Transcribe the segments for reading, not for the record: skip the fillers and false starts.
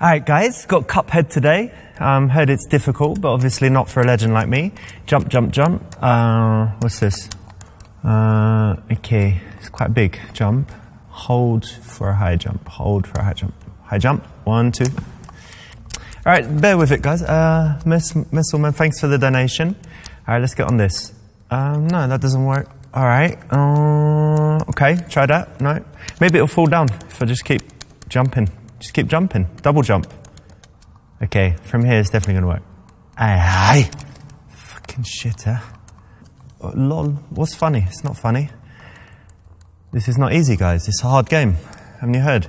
Alright guys, got Cuphead today. Heard it's difficult, but obviously not for a legend like me. Jump, jump, jump. What's this? Okay, it's quite big. Jump. Hold for a high jump. Hold for a high jump. High jump. 1, 2. Alright, bear with it guys. Misselman, thanks for the donation. Alright, let's get on this. No, that doesn't work. Alright. Okay, try that. No. Maybe it'll fall down if I just keep jumping. Just keep jumping. Double jump. Okay, from here it's definitely going to work. Aye. Fucking shit, huh? Oh, lol. What's funny? It's not funny. This is not easy, guys. It's a hard game. Haven't you heard?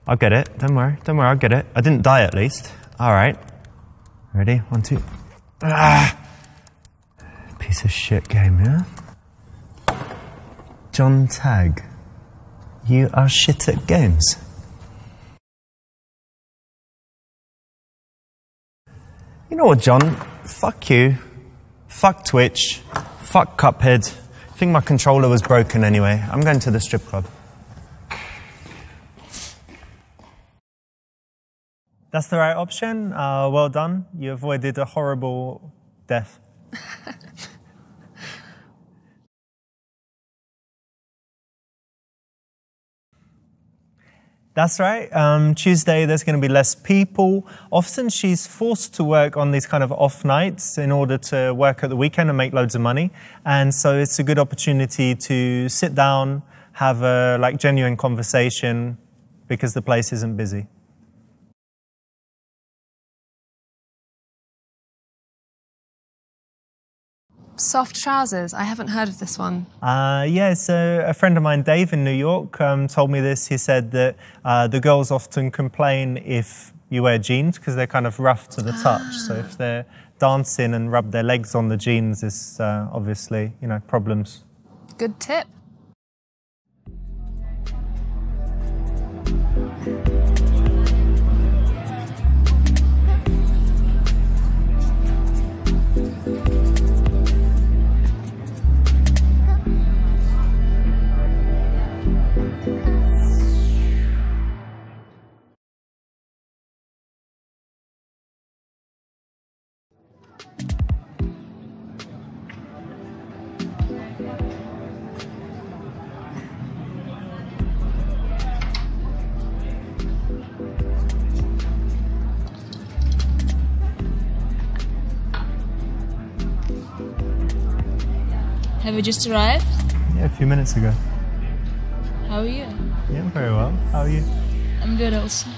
I'll get it. Don't worry. Don't worry, I'll get it. I didn't die at least. Alright. Ready? 1, 2. Ah! Piece of shit game, yeah? John Tag. You are shit at games. You know what, John? Fuck you. Fuck Twitch. Fuck Cuphead. I think my controller was broken anyway. I'm going to the strip club. That's the right option. Well done. You avoided a horrible death. That's right. Tuesday, there's going to be less people. Often she's forced to work on these kind of off nights in order to work at the weekend and make loads of money. And so it's a good opportunity to sit down, have a genuine conversation because the place isn't busy. Soft trousers. I haven't heard of this one. Yeah, so a friend of mine, Dave, in New York, told me this. He said that the girls often complain if you wear jeans because they're kind of rough to the touch. So if they're dancing and rub their legs on the jeans, it's obviously, problems. Good tip. Have you just arrived? Yeah, a few minutes ago. How are you? Yeah, I'm very well. How are you? I'm good also.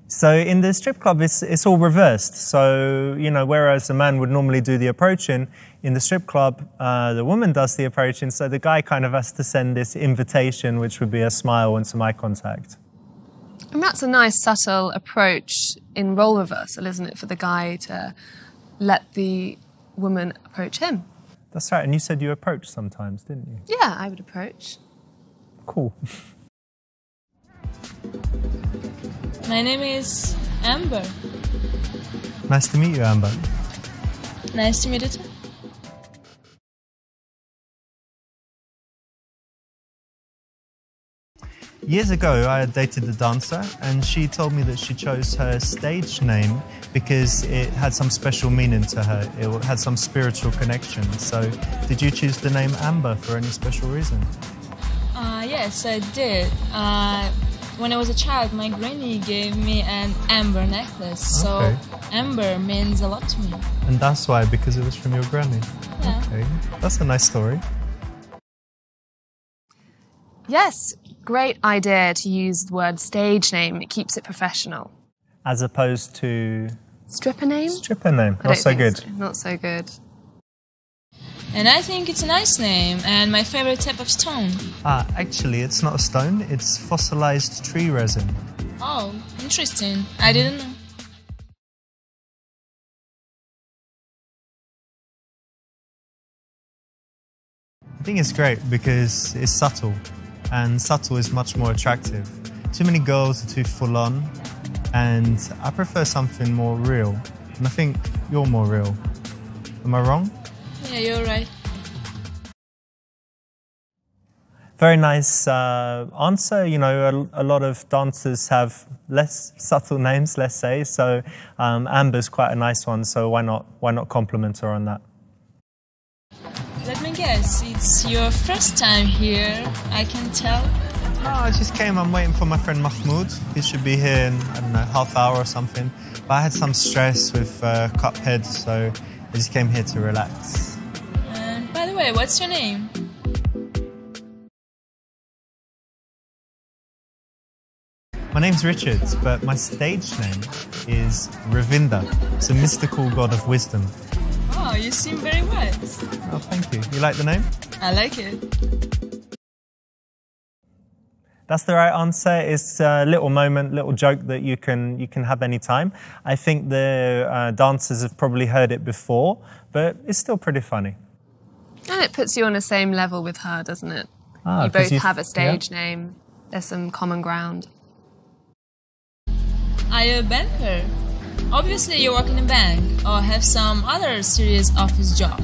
So in the strip club, it's all reversed. So, whereas a man would normally do the approaching, in the strip club, the woman does the approaching, so the guy kind of has to send this invitation, which would be a smile and some eye contact. And that's a nice, subtle approach in role reversal, isn't it, for the guy to let the woman approach him? That's right, and you said you approach sometimes, didn't you? Yeah, I would approach. Cool. My name is Amber. Nice to meet you, Amber. Nice to meet you too. Years ago, I had dated a dancer, and she told me that she chose her stage name because it had some special meaning to her. It had some spiritual connection. So, did you choose the name Amber for any special reason? Yes, I did. When I was a child, my granny gave me an amber necklace. Okay. So, amber means a lot to me. And that's why, because it was from your granny? Yeah. Okay, that's a nice story. Yes, great idea to use the word stage name. It keeps it professional. As opposed to... Stripper name? Stripper name, not so good. So. Not so good. And I think it's a nice name and my favorite type of stone. Actually, it's not a stone, it's fossilized tree resin. Oh, interesting. I didn't know. I think it's great because it's subtle, and subtle is much more attractive. Too many girls are too full on, and I prefer something more real. And I think you're more real. Am I wrong? Yeah, you're right. Very nice answer. You know, a lot of dancers have less subtle names, let's say. So Amber's quite a nice one. So why not compliment her on that? Let me guess, it's your first time here, I can tell. No, I just came. I'm waiting for my friend Mahmoud. He should be here in, I don't know, half hour or something. But I had some stress with Cuphead, so I just came here to relax. And by the way, what's your name? My name's Richard, but my stage name is Ravinda. It's a mystical god of wisdom. Oh, you seem very wise. Oh, thank you. You like the name? I like it. That's the right answer. It's a little moment, little joke that you can have any time. I think the dancers have probably heard it before, but it's still pretty funny. And it puts you on the same level with her, doesn't it? You both have a stage name. There's some common ground. Are you a banker? Obviously you work in a bank or have some other serious office job.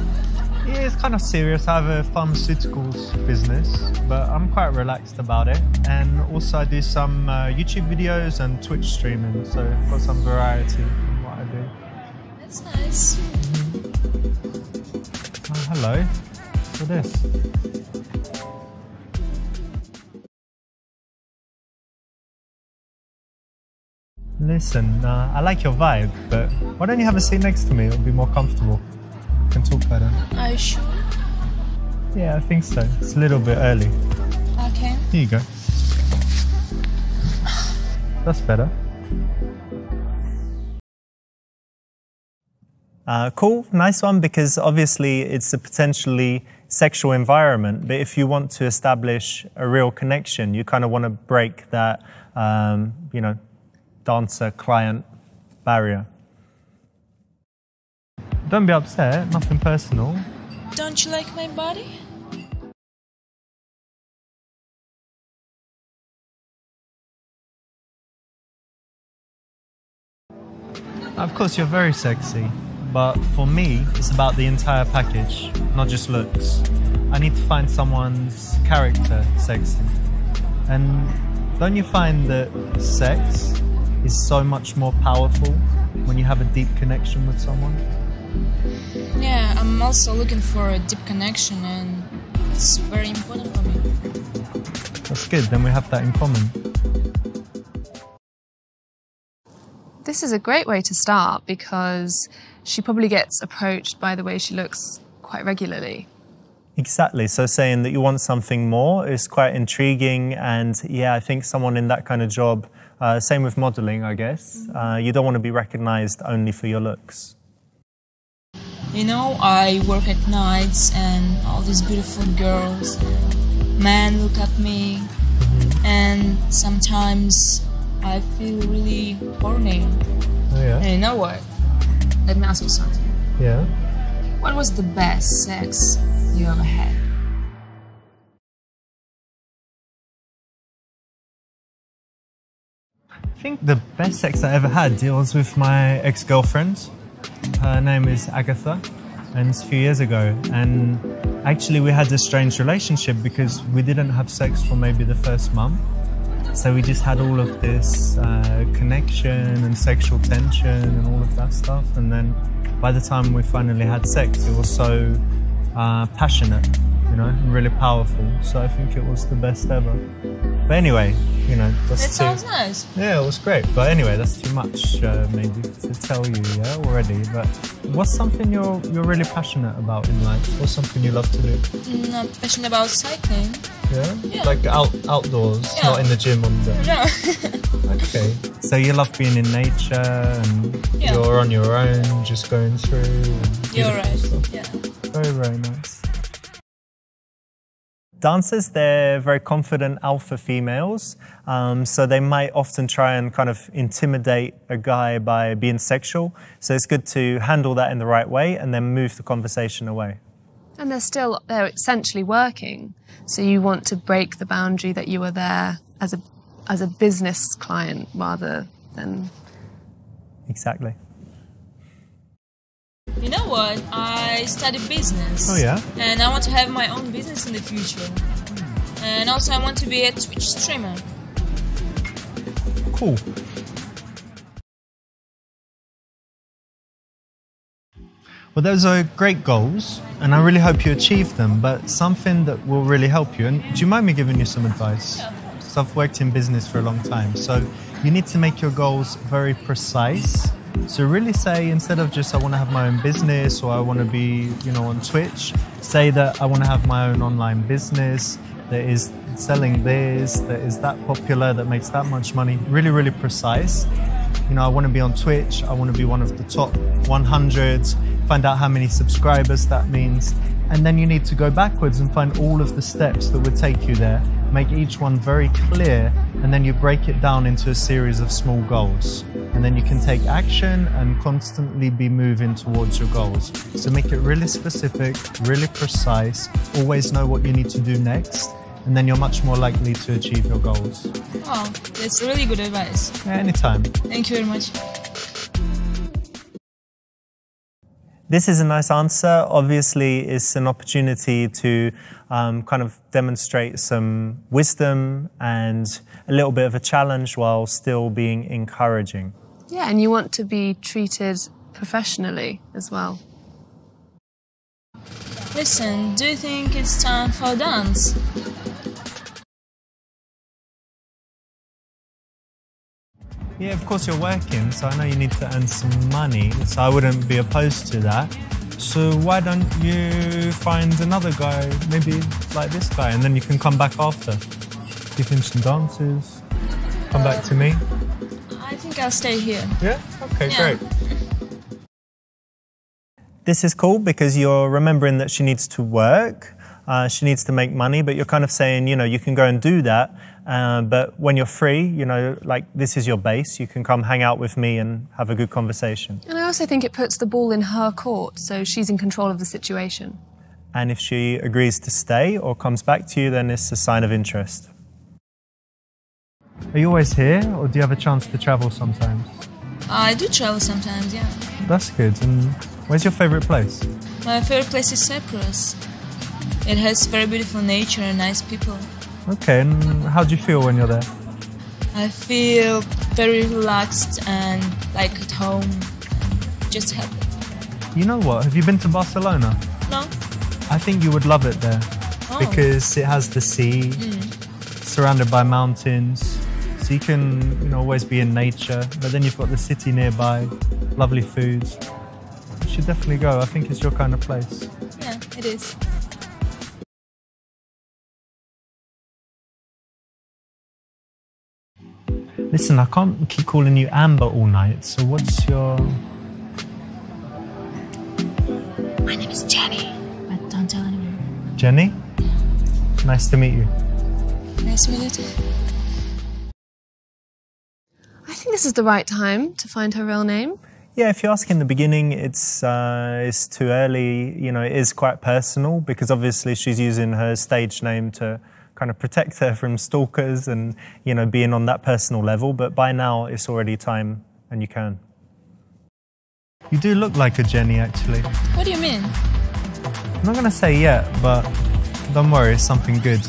Yeah, it's kind of serious. I have a pharmaceuticals business, but I'm quite relaxed about it. And also I do some YouTube videos and Twitch streaming, so I've got some variety in what I do. That's nice. Oh, hello. For this. Listen, I like your vibe, but why don't you have a seat next to me? It'll be more comfortable. We can talk better. Are you sure? Yeah, I think so. It's a little bit early. Okay. Here you go. That's better. Cool, nice one, because obviously it's a potentially sexual environment, but if you want to establish a real connection, you kind of want to break that, you know, dancer-client barrier. Don't be upset, nothing personal. Don't you like my body? Of course, you're very sexy, but for me, it's about the entire package, not just looks. I need to find someone's character sexy. And don't you find that sex is so much more powerful when you have a deep connection with someone? Yeah, I'm also looking for a deep connection and it's very important for me. That's good, then we have that in common. This is a great way to start because she probably gets approached by the way she looks quite regularly. Exactly, so saying that you want something more is quite intriguing, and yeah, I think someone in that kind of job, same with modelling, I guess, you don't want to be recognised only for your looks. You know, I work at nights and all these beautiful girls, men look at me, and sometimes I feel really horny. Oh yeah? And you know what? Let me ask you something. Yeah? What was the best sex you ever had? I think the best sex I ever had, it was with my ex-girlfriend. Her name is Agatha, and it's a few years ago. And actually we had a strange relationship because we didn't have sex for maybe the first month. So we just had all of this connection and sexual tension and all of that stuff. And then by the time we finally had sex, it was so passionate, you know, and really powerful. So I think it was the best ever. But anyway, you know, that's That sounds nice. Yeah, it was great. But anyway, that's too much maybe to tell you, yeah, already. But what's something you're really passionate about in life? What's something you love to do? I'm passionate about cycling. Yeah? Yeah. Like outdoors, Yeah. not in the gym on the... No. Okay. So you love being in nature and Yeah. you're on your own, just going through and You're beautiful right. stuff. Yeah. Very, very nice. Dancers, they're very confident alpha females, so they might often try and kind of intimidate a guy by being sexual. So it's good to handle that in the right way and then move the conversation away. And they're essentially working. So you want to break the boundary that you are there as a business client rather than... Exactly. You know what? I study business. Oh yeah? And I want to have my own business in the future. And also I want to be a Twitch streamer. Cool. Well, those are great goals, and I really hope you achieve them, but something that will really help you. And do you mind me giving you some advice? Yeah. So I've worked in business for a long time, so you need to make your goals very precise. So really say, instead of just I want to have my own business or I want to be, on Twitch, say that I want to have my own online business that is selling this, that is that popular, that makes that much money. Really, really precise. I want to be on Twitch, I want to be one of the top 100, find out how many subscribers that means, and then you need to go backwards and find all of the steps that would take you there, make each one very clear, and then you break it down into a series of small goals. And then you can take action and constantly be moving towards your goals. So make it really specific, really precise, always know what you need to do next, and then you're much more likely to achieve your goals. Wow, that's really good advice. Yeah, anytime. Thank you very much. This is a nice answer. Obviously, it's an opportunity to kind of demonstrate some wisdom and a little bit of a challenge while still being encouraging. Yeah, and you want to be treated professionally as well. Listen, do you think it's time for dance? Yeah, of course you're working, so I know you need to earn some money, so I wouldn't be opposed to that. So why don't you find another guy, maybe like this guy, and then you can come back after. Give him some dances, come back to me. I think I'll stay here. Yeah? Okay, Yeah. great. This is cool because you're remembering that she needs to work, she needs to make money, but you're kind of saying, you can go and do that, but when you're free, like this is your base, you can come hang out with me and have a good conversation. And I also think it puts the ball in her court, so she's in control of the situation. And if she agrees to stay or comes back to you, then it's a sign of interest. Are you always here, or do you have a chance to travel sometimes? I do travel sometimes, yeah. That's good. And where's your favourite place? My favorite place is Cyprus. It has very beautiful nature and nice people. Okay, and how do you feel when you're there? I feel very relaxed and like at home. Just happy. You know what? Have you been to Barcelona? No? I think you would love it there. Oh. Because it has the sea, surrounded by mountains. So you can, always be in nature. But then you've got the city nearby, lovely food. You should definitely go. I think it's your kind of place. Yeah, it is. Listen, I can't keep calling you Amber all night, so what's your... My name is Jenny, but don't tell anyone. Jenny? Nice to meet you. Nice to meet you too. I think this is the right time to find her real name. Yeah, if you ask in the beginning, it's too early. It is quite personal because obviously she's using her stage name to kind of protect her from stalkers and, being on that personal level. But by now, it's already time and you can. You do look like a Jenny, actually. What do you mean? I'm not going to say yet, but don't worry, it's something good.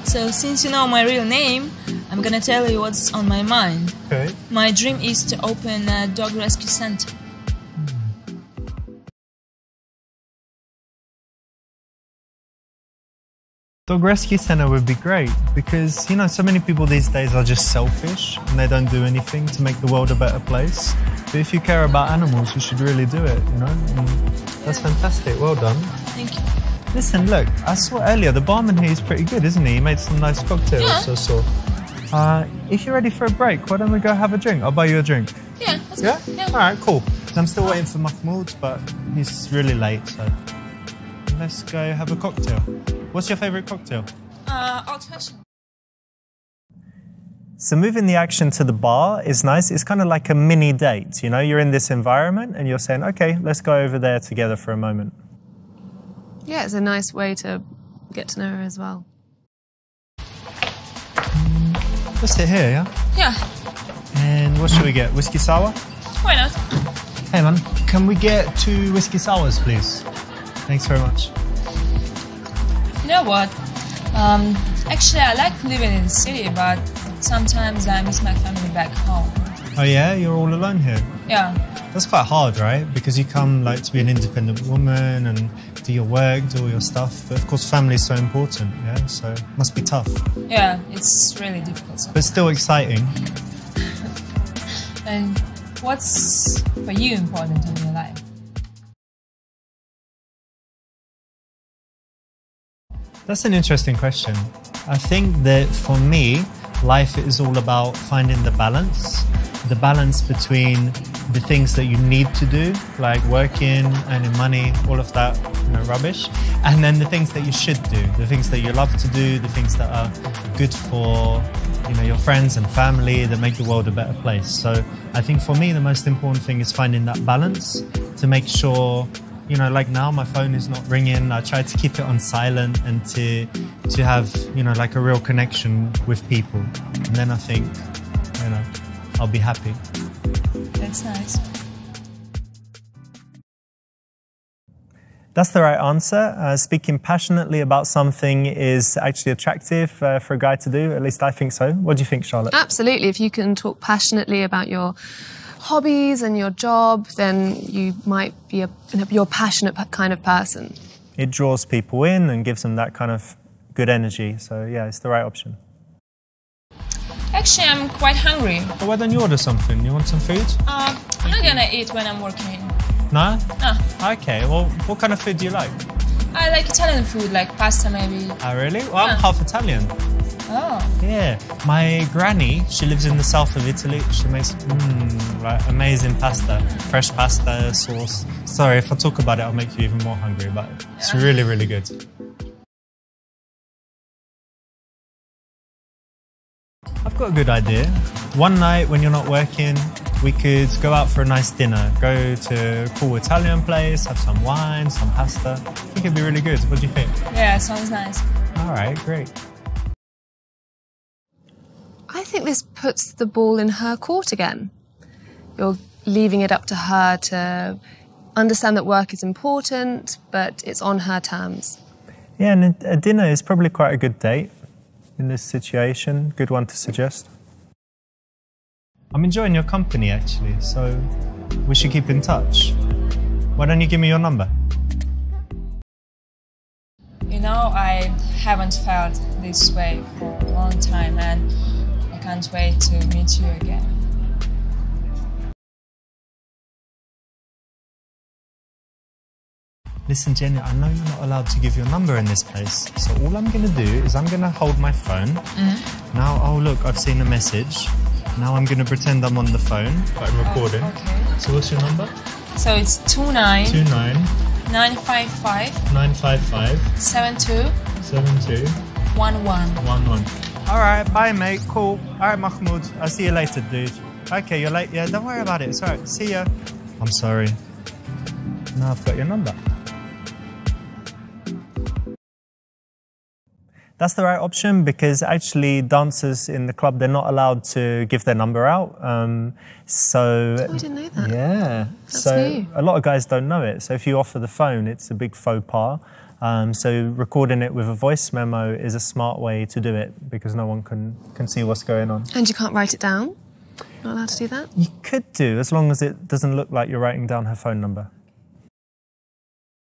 So since you know my real name, I'm gonna tell you what's on my mind. Okay. My dream is to open a dog rescue center. Dog rescue center would be great because, so many people these days are just selfish and they don't do anything to make the world a better place. But if you care about animals, you should really do it, And that's fantastic. Well done. Thank you. Listen, look, I saw earlier, the barman here is pretty good, isn't he? He made some nice cocktails, Yeah. I saw. If you're ready for a break, why don't we go have a drink? I'll buy you a drink. Yeah, let's Yeah? go. Yeah. All right, cool. I'm still waiting for Mahmoud, but he's really late, so let's go have a cocktail. What's your favourite cocktail? Old-fashioned. So moving the action to the bar is nice. It's kind of like a mini date, You're in this environment and you're saying, okay, let's go over there together for a moment. Yeah, it's a nice way to get to know her as well. Let's sit here, yeah? Yeah, And what should we get? Whiskey sour? why not? Hey man, can we get 2 whiskey sours, please? Thanks very much. You know what? Actually, I like living in the city, but sometimes I miss my family back home. Oh yeah, you're all alone here? Yeah. That's quite hard, right? Because you come like to be an independent woman and do your work, do all your stuff. But of course, family is so important, yeah? So it must be tough. Yeah, it's really difficult sometimes. But still exciting. And what's for you important in your life? That's an interesting question. I think that for me, life is all about finding the balance between the things that you need to do, like working, earning money, all of that, rubbish, and then the things that you should do, the things that you love to do, the things that are good for, your friends and family, that make the world a better place. So I think for me, the most important thing is finding that balance to make sure, like now my phone is not ringing. I try to keep it on silent and to have, like a real connection with people. And then I think, I'll be happy. That's nice. That's the right answer. Speaking passionately about something is actually attractive for a guy to do. At least I think so. What do you think, Charlotte? Absolutely. If you can talk passionately about your hobbies and your job, then you might be you're a passionate kind of person. It draws people in and gives them that kind of good energy. So yeah, it's the right option. Actually, I'm quite hungry. Well, why don't you order something? You want some food? I'm not gonna eat when I'm working. No? No. Okay, well, what kind of food do you like? I like Italian food, like pasta maybe. Oh, really? Well, I'm half Italian. Oh. Yeah. My granny, she lives in the south of Italy. She makes amazing pasta. Fresh pasta, sauce. Sorry, if I talk about it, I'll make you even more hungry, but it's really, really good. I've got a good idea. One night when you're not working, we could go out for a nice dinner. Go to a cool Italian place, have some wine, some pasta. I think it'd be really good. What do you think? Yeah, sounds nice. All right, great. I think this puts the ball in her court again. You're leaving it up to her to understand that work is important, but it's on her terms. Yeah, and a dinner is probably quite a good date in this situation. Good one to suggest. I'm enjoying your company, actually, so we should keep in touch. Why don't you give me your number? I haven't felt this way for a long time, and I can't wait to meet you again. Listen, Jenny, I know you're not allowed to give your number in this place, so all I'm going to do is I'm going to hold my phone. Now, oh look, I've seen a message. Now I'm going to pretend I'm on the phone, but I'm recording. Okay. So what's your number? So it's 29 955 955 72 72 11. 11. All right, bye, mate. Cool. All right, Mahmoud. I'll see you later, dude. Okay, you're late. Yeah, don't worry about it. It's all right. See ya. I'm sorry. Now I've got your number. That's the right option because actually dancers in the club, they're not allowed to give their number out. Oh, I didn't know that. Yeah. That's new. A lot of guys don't know it. So if you offer the phone, it's a big faux pas. So recording it with a voice memo is a smart way to do it because no one can see what's going on. And you can't write it down? Not allowed to do that? You could do, as long as it doesn't look like you're writing down her phone number.